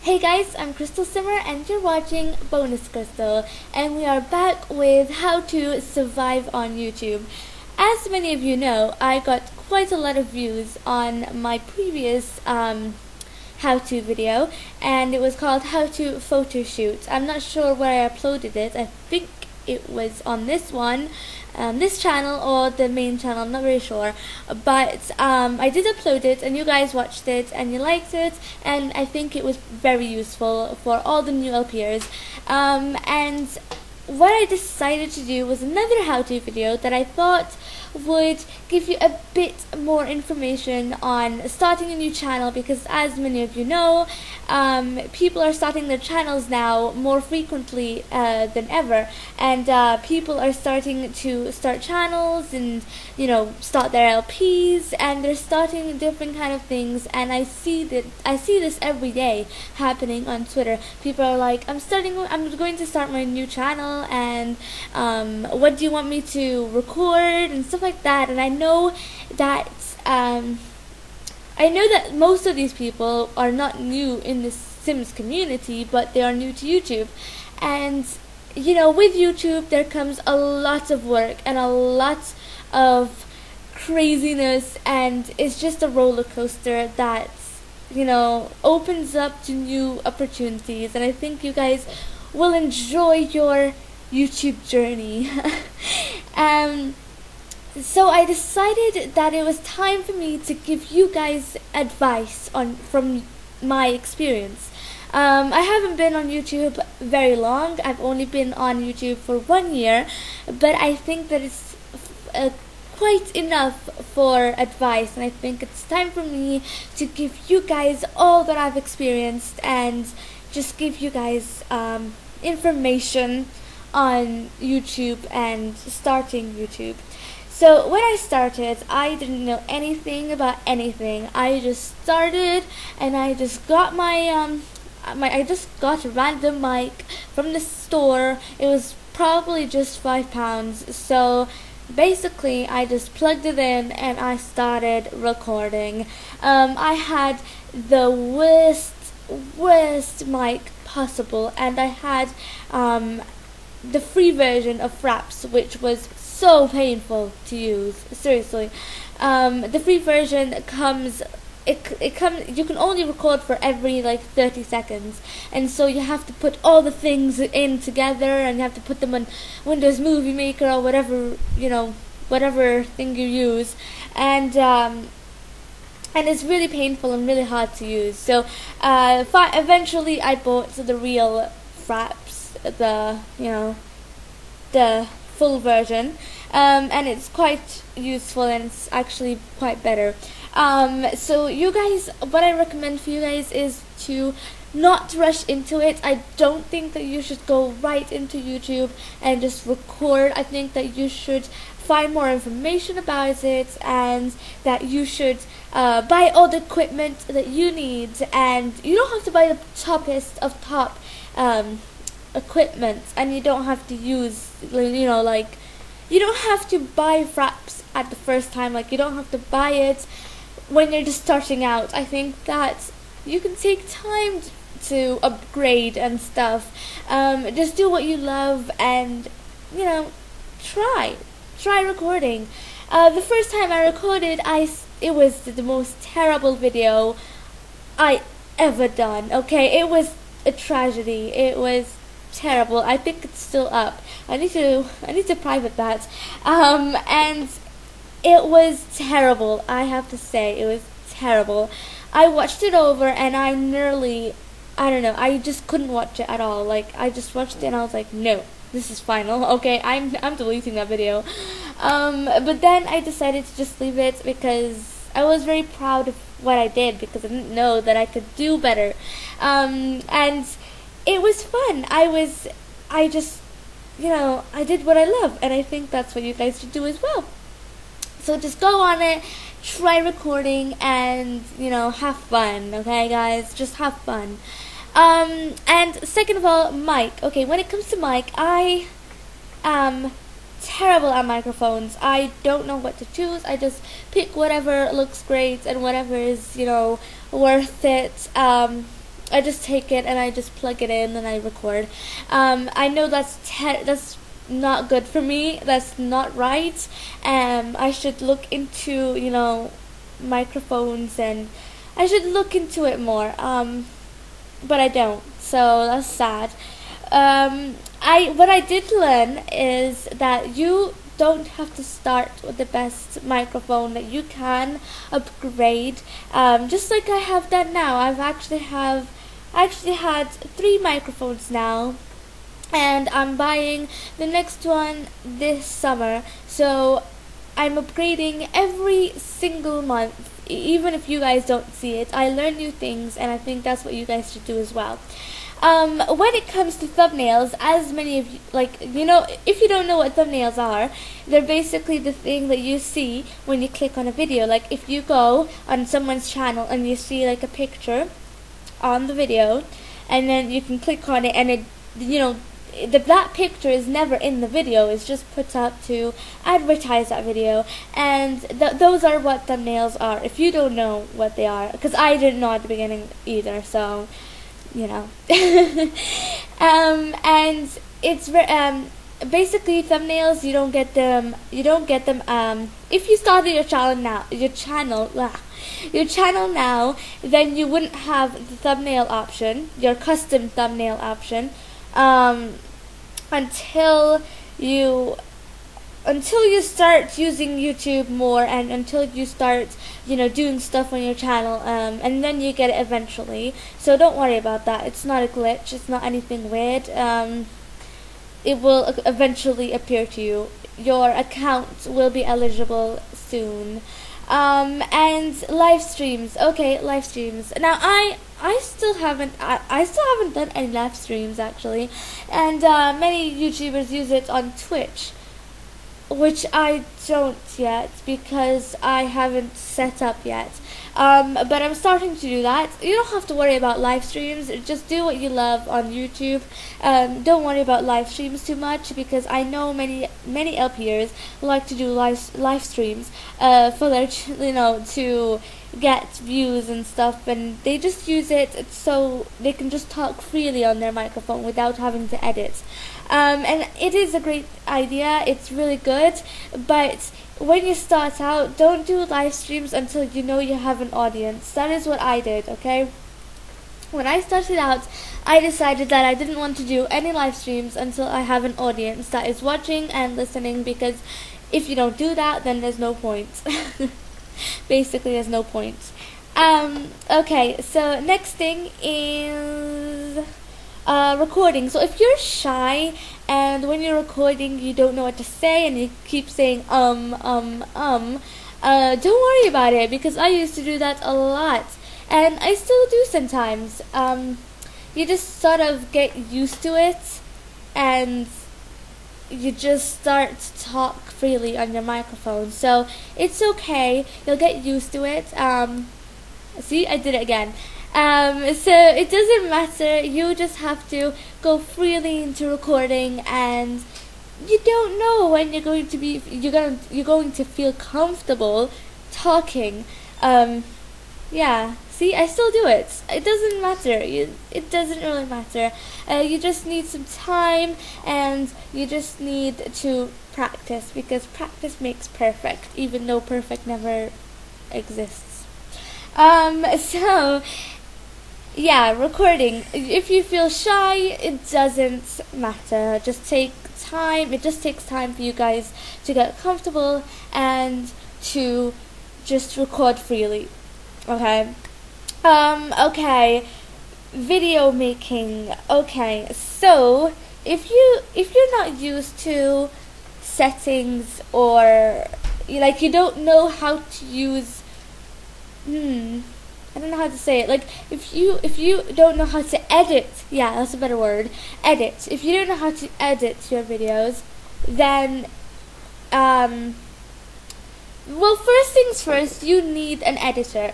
Hey guys, I'm Crystal Simmer and you're watching BonusCrystal, and we are back with how to survive on YouTube. As many of you know, I got quite a lot of views on my previous how-to video, and it was called How to Photo Shoot. I'm not sure where I uploaded it. I think it was on this one, this channel or the main channel, I'm not very sure, but I did upload it and you guys watched it and you liked it, and I think it was very useful for all the new LPers. And what I decided to do was another how-to video that I thought would give you a bit more information on starting a new channel, because as many of you know, people are starting their channels now more frequently than ever, and people are starting to start channels and start their LPs, and they're starting different kind of things, and I see this every day happening on Twitter. People are like, I'm going to start my new channel, and what do you want me to record and stuff like that. And I know that most of these people are not new in the Sims community, but they are new to YouTube. And with YouTube there comes a lot of work and a lot of craziness, and it's just a roller coaster that opens up to new opportunities, and I think you guys will enjoy your YouTube journey. So I decided that it was time for me to give you guys advice from my experience. I haven't been on YouTube very long. I've only been on YouTube for 1 year, but I think that it's quite enough for advice, and I think it's time for me to give you guys all that I've experienced and just give you guys information on YouTube and starting YouTube. So when I started, I didn't know anything about anything. I just started, and I just got I just got a random mic from the store. It was probably just £5. So basically, I just plugged it in and I started recording. I had the worst mic possible, and I had the free version of Fraps, which was so painful to use. Seriously, the free version comes. You can only record for every 30 seconds, and so you have to put all the things in together, and you have to put them on Windows Movie Maker or whatever whatever thing you use, and it's really painful and really hard to use. So eventually I bought the real Fraps, the full version, and it's quite useful, and it's actually quite better. So you guys, what I recommend for you guys is to not rush into it. I don't think that you should go right into YouTube and just record. I think that you should find more information about it, and that you should buy all the equipment that you need, and you don't have to buy the toppest of top equipment, and you don't have to use you don't have to buy Fraps at the first time. You don't have to buy it when you're just starting out. I think that you can take time to upgrade and stuff. Just do what you love, and try recording. The first time I recorded, it was the most terrible video I ever done. Okay, it was a tragedy. It was terrible. I think it's still up. I need to private that. And it was terrible. I have to say, it was terrible. I watched it over, and I just couldn't watch it at all. I just watched it and I was like, no, this is final. Okay, I'm deleting that video. But then I decided to just leave it, because I was very proud of what I did, because I didn't know that I could do better. And it was fun. I did what I love, and I think that's what you guys should do as well. So just go on it, try recording, and have fun. Okay, guys, just have fun. And second of all, mic. Okay, when it comes to mic, I am terrible at microphones. I don't know what to choose. I just pick whatever looks great and whatever is worth it. I just take it and I just plug it in and I record. I know that's not good for me. That's not right. I should look into, microphones, and I should look into it more. But I don't. So that's sad. What I did learn is that you don't have to start with the best microphone, that you can upgrade, just like I have done now. I actually had 3 microphones now, and I'm buying the next one this summer. So I'm upgrading every single month. Even if you guys don't see it, I learn new things, and I think that's what you guys should do as well. When it comes to thumbnails, as many of you, if you don't know what thumbnails are, they're basically the thing that you see when you click on a video. Like if you go on someone's channel and you see like a picture on the video, and then you can click on it, and that picture is never in the video. It's just put up to advertise that video, and those are what thumbnails are. If you don't know what they are, because I didn't know at the beginning either, so and it's basically thumbnails. You don't get them if you started your channel now, then you wouldn't have the thumbnail option, your custom thumbnail option, until you start using YouTube more, and until you start doing stuff on your channel, and then you get it eventually. So don't worry about that. It's not a glitch. It's not anything weird. It will eventually appear to you. Your account will be eligible soon. And live streams. Okay, live streams. Now I still haven't done any live streams actually, and many YouTubers use it on Twitch, which I don't yet because I haven't set up yet. But I'm starting to do that. You don't have to worry about live streams. Just do what you love on YouTube. Don't worry about live streams too much, because I know many LPers like to do live streams for their to get views and stuff, and they just use it so they can just talk freely on their microphone without having to edit. And it is a great idea. It's really good, but when you start out, don't do live streams until you know you have an audience. That is what I did, okay? When I started out, I decided that I didn't want to do any live streams until I have an audience that is watching and listening, because if you don't do that, then there's no point. Basically, there's no point. Okay, so next thing is recording. So if you're shy and when you're recording you don't know what to say and you keep saying don't worry about it, because I used to do that a lot, and I still do sometimes. You just sort of get used to it, and you just start to talk freely on your microphone. So it's okay, you'll get used to it. See, I did it again. So it doesn't matter, you just have to go freely into recording, and you don't know when you're going to feel comfortable talking. Yeah, see, I still do it. It doesn't matter. It doesn't really matter. You just need some time, and you just need to practice, because practice makes perfect, even though perfect never exists. So yeah, recording. If you feel shy, it doesn't matter. Just take time. It just takes time for you guys to get comfortable and to just record freely. Okay. Okay. Video making. Okay. So if you're not used to settings, or you don't know how to use I don't know how to say it. Like if you don't know how to edit, yeah, that's a better word. Edit. If you don't know how to edit your videos, then well, first things first, you need an editor.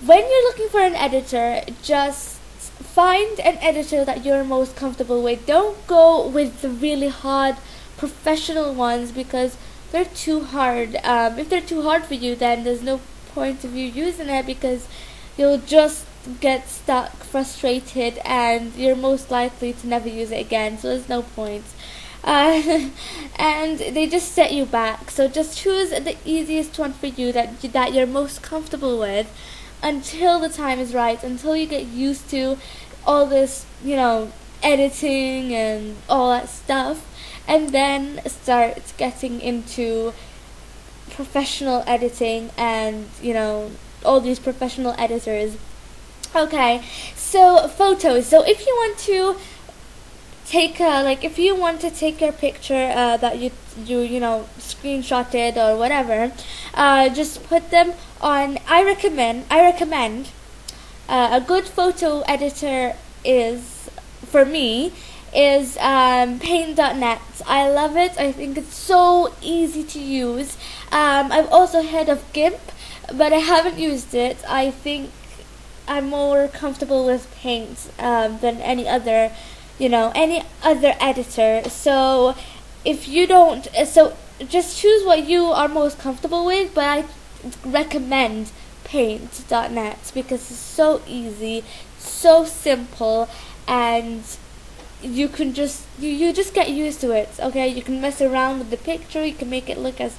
When you're looking for an editor, just find an editor that you're most comfortable with. Don't go with the really hard professional ones, because they're too hard. If they're too hard for you, then there's no point of you using it, because you'll just get stuck, frustrated, and you're most likely to never use it again, so there's no point. And they just set you back. So just choose the easiest one for you, that you're most comfortable with, until the time is right, until you get used to all this, editing and all that stuff, and then start getting into professional editing and, all these professional editors. Okay, so photos. So if you want to take your picture that you screenshotted or whatever, just put them on. I recommend a good photo editor for me is paint.net. I love it. I think it's so easy to use. I've also heard of GIMP, but I haven't used it. I think I'm more comfortable with Paint than any other editor. So if you don't, so just choose what you are most comfortable with, but I recommend paint.net because it's so easy, so simple, and you can just you just get used to it. Okay, you can mess around with the picture, you can make it look as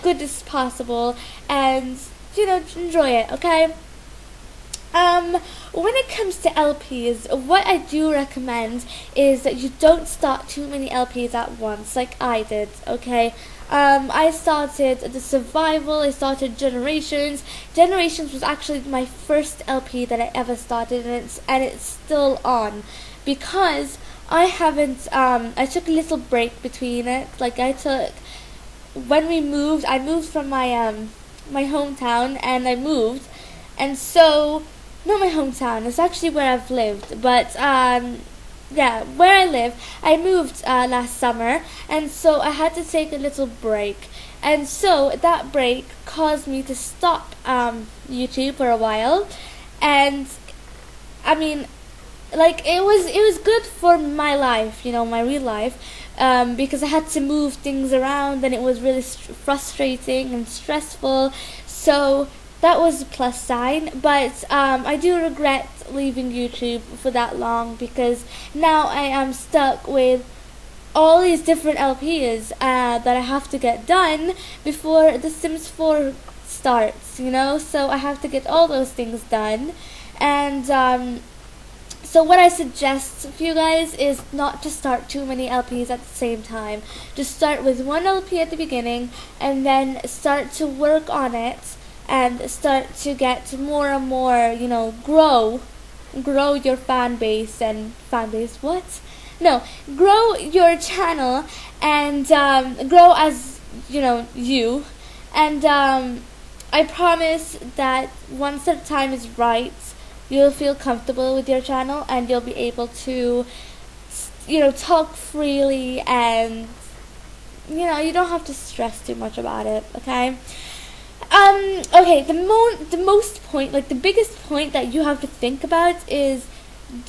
good as possible, and enjoy it. Okay. When it comes to LPs, what I do recommend is that you don't start too many LPs at once, like I did, okay? I started The Survival, I started Generations. Generations was actually my first LP that I ever started, and it's still on, because I haven't, I took a little break between it. Like when I moved from my hometown, and so, not my hometown, it's actually where I've lived, but where I live, I moved last summer, and so I had to take a little break, and so that break caused me to stop YouTube for a while, and I mean, it was good for my life, my real life, because I had to move things around, and it was really frustrating and stressful, so that was a plus sign, but I do regret leaving YouTube for that long, because now I am stuck with all these different LPs that I have to get done before The Sims 4 starts, so I have to get all those things done, and so what I suggest for you guys is not to start too many LPs at the same time. Just start with one LP at the beginning, and then start to work on it, and start to get more and more, grow your fan base, grow your channel, and grow as, you, and I promise that once the time is right, you'll feel comfortable with your channel, and you'll be able to, talk freely, and, you don't have to stress too much about it, okay? Okay, the biggest point that you have to think about is,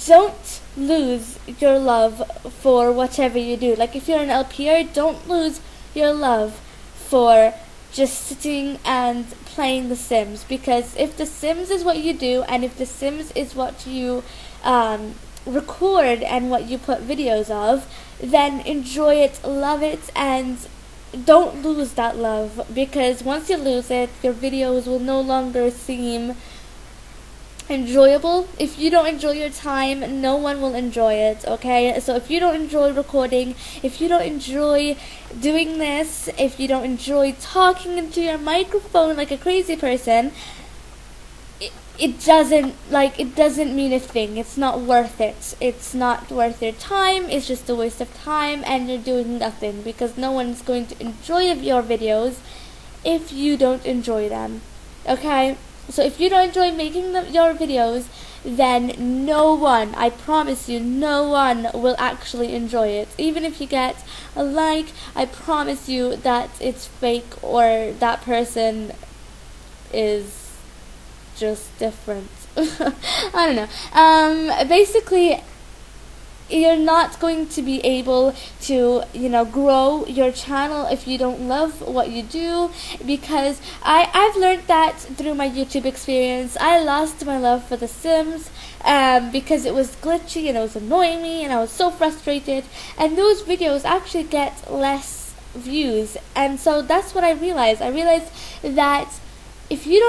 don't lose your love for whatever you do. Like, if you're an LPer, don't lose your love for just sitting and playing The Sims, because if The Sims is what you do, and if The Sims is what you record and what you put videos of, then enjoy it, love it, and don't lose that love, because once you lose it, your videos will no longer seem enjoyable. If you don't enjoy your time, no one will enjoy it, okay? So if you don't enjoy recording, if you don't enjoy doing this, if you don't enjoy talking into your microphone like a crazy person, it doesn't mean a thing. It's not worth it. It's not worth your time. It's just a waste of time, and you're doing nothing, because no one's going to enjoy your videos if you don't enjoy them, okay? So if you don't enjoy making your videos, then no one, I promise you, no one will actually enjoy it. Even if you get a like, I promise you that it's fake, or that person is just different. I don't know. Basically, you're not going to be able to, grow your channel if you don't love what you do, because I've learned that through my YouTube experience. I lost my love for The Sims because it was glitchy and it was annoying me and I was so frustrated, and those videos actually get less views. And so that's what I realized. I realized that if you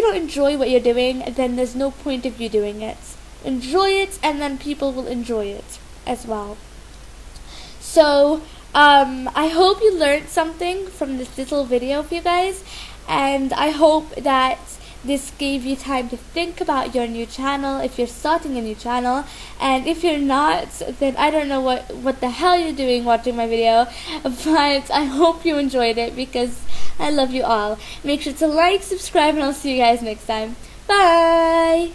don't enjoy what you're doing, then there's no point of you doing it. Enjoy it, and then people will enjoy it as well. So I hope you learned something from this little video for you guys, and I hope that this gave you time to think about your new channel if you're starting a new channel. And if you're not, then I don't know what the hell you're doing watching my video, but I hope you enjoyed it because I love you all. Make sure to like, subscribe, and I'll see you guys next time. Bye!